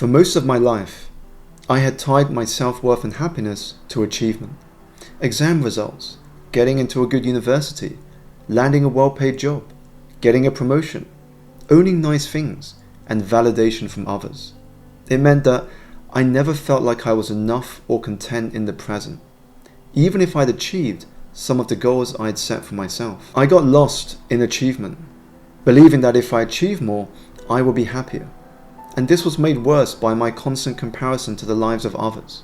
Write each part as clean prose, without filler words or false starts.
For most of my life, I had tied my self-worth and happiness to achievement. Exam results, getting into a good university, landing a well-paid job, getting a promotion, owning nice things, and validation from others. It meant that I never felt like I was enough or content in the present, even if I'd achieved some of the goals I had set for myself. I got lost in achievement, believing that if I achieved more, I would be happier. And this was made worse by my constant comparison to the lives of others.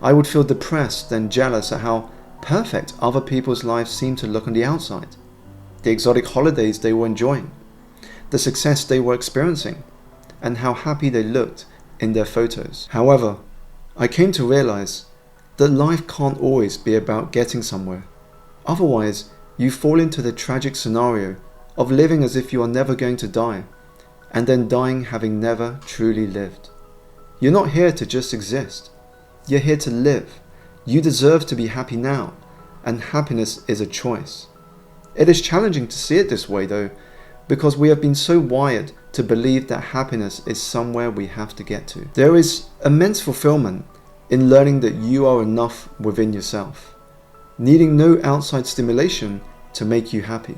I would feel depressed and jealous at how perfect other people's lives seemed to look on the outside, the exotic holidays they were enjoying, the success they were experiencing, and how happy they looked in their photos. However, I came to realize that life can't always be about getting somewhere. Otherwise, you fall into the tragic scenario of living as if you are never going to die, and then dying having never truly lived. You're not here to just exist. You're here to live. You deserve to be happy now, and happiness is a choice. It is challenging to see it this way though, because we have been so wired to believe that happiness is somewhere we have to get to. There is immense fulfillment in learning that you are enough within yourself, needing no outside stimulation to make you happy.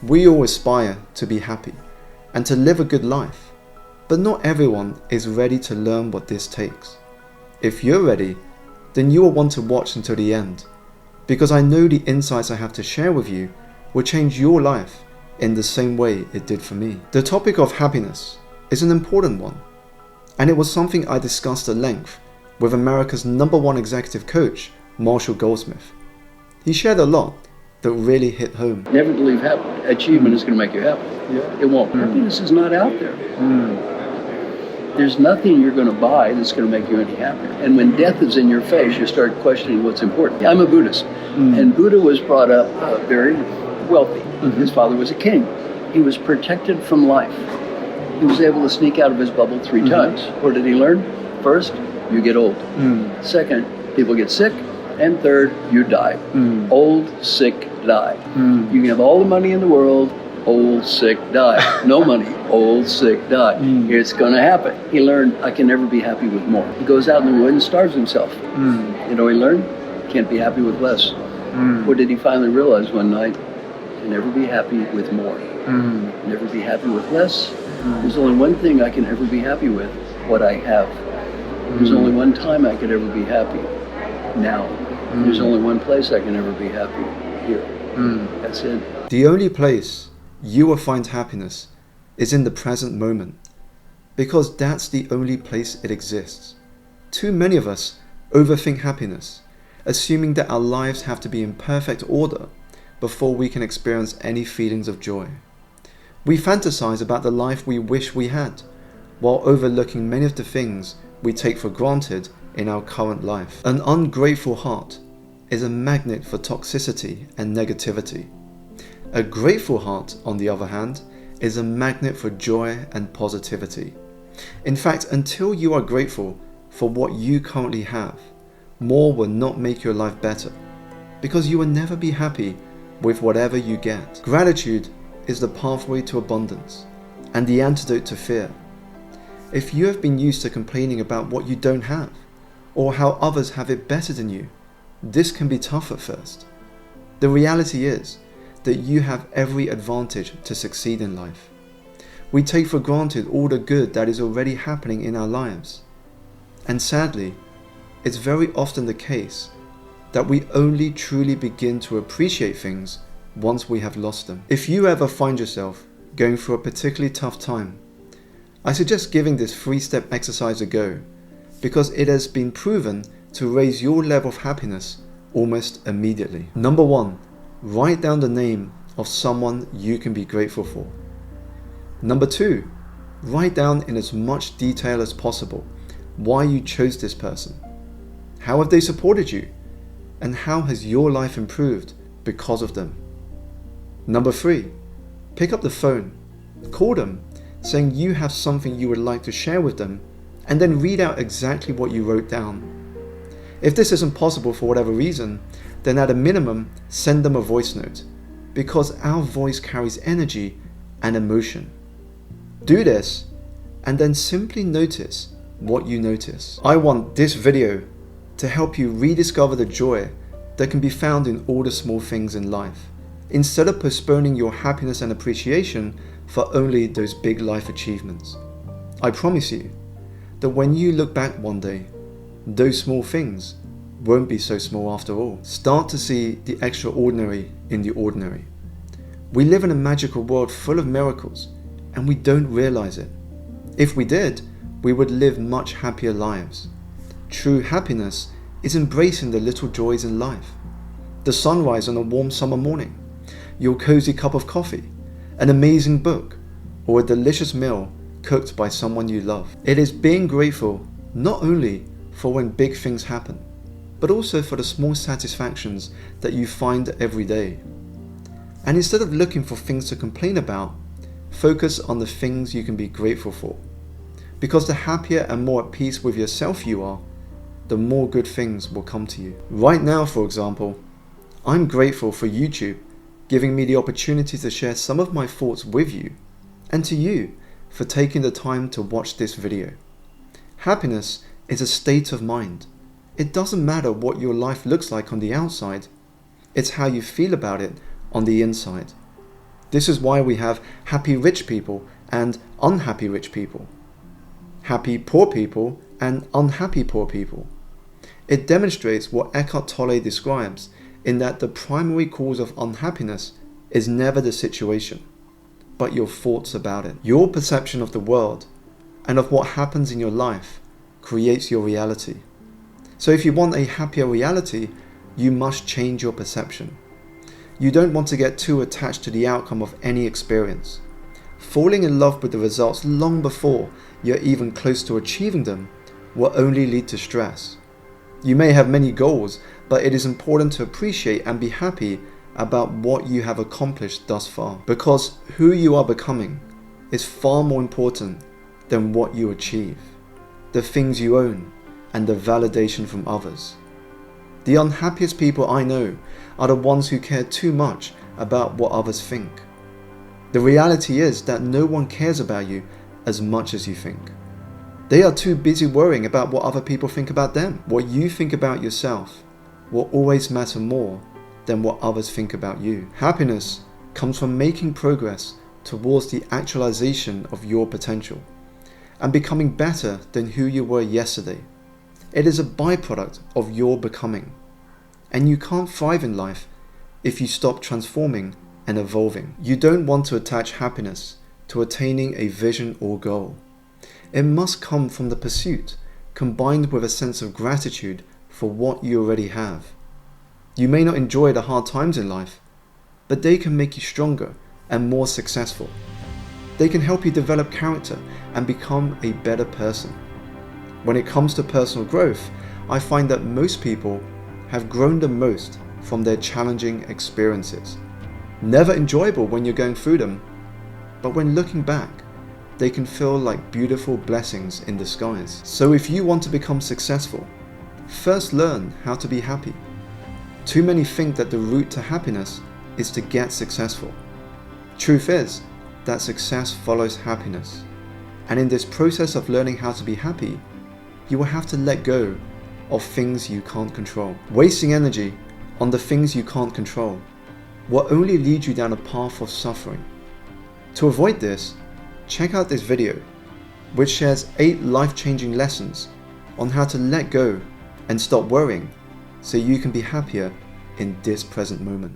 We all aspire to be happy and to live a good life, but not everyone is ready to learn what this takes. If you're ready, then you will want to watch until the end, because I know the insights I have to share with you will change your life in the same way it did for me. The topic of happiness is an important one, and it was something I discussed at length with America's #1 executive coach, Marshall Goldsmith. He shared a lot that really hit home. Never believe achievement is going to make you happy. It won't. Happiness is not out there. There's nothing you're going to buy that's going to make you any happier. And when death is in your face, you start questioning what's important. I'm a Buddhist, and Buddha was brought up very wealthy. His father was a king. He was protected from life. He was able to sneak out of his bubble 3 times. What did he learn? First, you get old. Second, people get sick. And third, you die. Old, sick, die. You can have all the money in the world, old, sick, die. No money, old, sick, die. It's going to happen. He learned, I can never be happy with more. He goes out in the wood and starves himself. You know, he learned, can't be happy with less. What did he finally realize one night? Can never be happy with more. Never be happy with less. There's only one thing I can ever be happy with, what I have. There's only one time I could ever be happy, now. There's only one place I can ever be happy, here. That's it. The only place you will find happiness is in the present moment, because that's the only place it exists. Too many of us overthink happiness, assuming that our lives have to be in perfect order before we can experience any feelings of joy. We fantasize about the life we wish we had, while overlooking many of the things we take for granted in our current life. An ungrateful heart is a magnet for toxicity and negativity. A grateful heart, on the other hand, is a magnet for joy and positivity. In fact, until you are grateful for what you currently have, more will not make your life better, because you will never be happy with whatever you get. Gratitude is the pathway to abundance and the antidote to fear. If you have been used to complaining about what you don't have, or how others have it better than you, this can be tough at first. The reality is that you have every advantage to succeed in life. We take for granted all the good that is already happening in our lives. And sadly, it's very often the case that we only truly begin to appreciate things once we have lost them. If you ever find yourself going through a particularly tough time, I suggest giving this 3-step exercise a go, because it has been proven to raise your level of happiness almost immediately. Number 1, write down the name of someone you can be grateful for. Number 2, write down in as much detail as possible why you chose this person. How have they supported you? And how has your life improved because of them? Number 3, pick up the phone, call them, saying you have something you would like to share with them, and then read out exactly what you wrote down. If this isn't possible for whatever reason, then at a minimum, send them a voice note, because our voice carries energy and emotion. Do this, and then simply notice what you notice. I want this video to help you rediscover the joy that can be found in all the small things in life, instead of postponing your happiness and appreciation for only those big life achievements. I promise you that when you look back one day, those small things won't be so small after all. Start to see the extraordinary in the ordinary. We live in a magical world full of miracles, and we don't realize it. If we did, we would live much happier lives. True happiness is embracing the little joys in life. The sunrise on a warm summer morning, your cozy cup of coffee, an amazing book, or a delicious meal cooked by someone you love. It is being grateful not only for when big things happen, but also for the small satisfactions that you find every day. And instead of looking for things to complain about, focus on the things you can be grateful for. Because the happier and more at peace with yourself you are, the more good things will come to you. Right now, for example, I'm grateful for YouTube giving me the opportunity to share some of my thoughts with you, and to you for taking the time to watch this video. Happiness is a state of mind. It doesn't matter what your life looks like on the outside, it's how you feel about it on the inside. This is why we have happy rich people and unhappy rich people, happy poor people and unhappy poor people. It demonstrates what Eckhart Tolle describes in that the primary cause of unhappiness is never the situation, but your thoughts about it. Your perception of the world and of what happens in your life creates your reality. So if you want a happier reality, you must change your perception. You don't want to get too attached to the outcome of any experience. Falling in love with the results long before you're even close to achieving them will only lead to stress. You may have many goals, but it is important to appreciate and be happy about what you have accomplished thus far, because who you are becoming is far more important than what you achieve, the things you own, and the validation from others. The unhappiest people I know are the ones who care too much about what others think. The reality is that no one cares about you as much as you think. They are too busy worrying about what other people think about them. What you think about yourself will always matter more than what others think about you. Happiness comes from making progress towards the actualization of your potential and becoming better than who you were yesterday. It is a byproduct of your becoming, and you can't thrive in life if you stop transforming and evolving. You don't want to attach happiness to attaining a vision or goal. It must come from the pursuit, combined with a sense of gratitude for what you already have. You may not enjoy the hard times in life, but they can make you stronger and more successful. They can help you develop character and become a better person. When it comes to personal growth, I find that most people have grown the most from their challenging experiences. Never enjoyable when you're going through them, but when looking back, they can feel like beautiful blessings in disguise. So if you want to become successful, first learn how to be happy. Too many think that the route to happiness is to get successful. Truth is that success follows happiness. And in this process of learning how to be happy, you will have to let go of things you can't control. Wasting energy on the things you can't control will only lead you down a path of suffering. To avoid this, check out this video, which shares 8 life-changing lessons on how to let go and stop worrying so you can be happier in this present moment.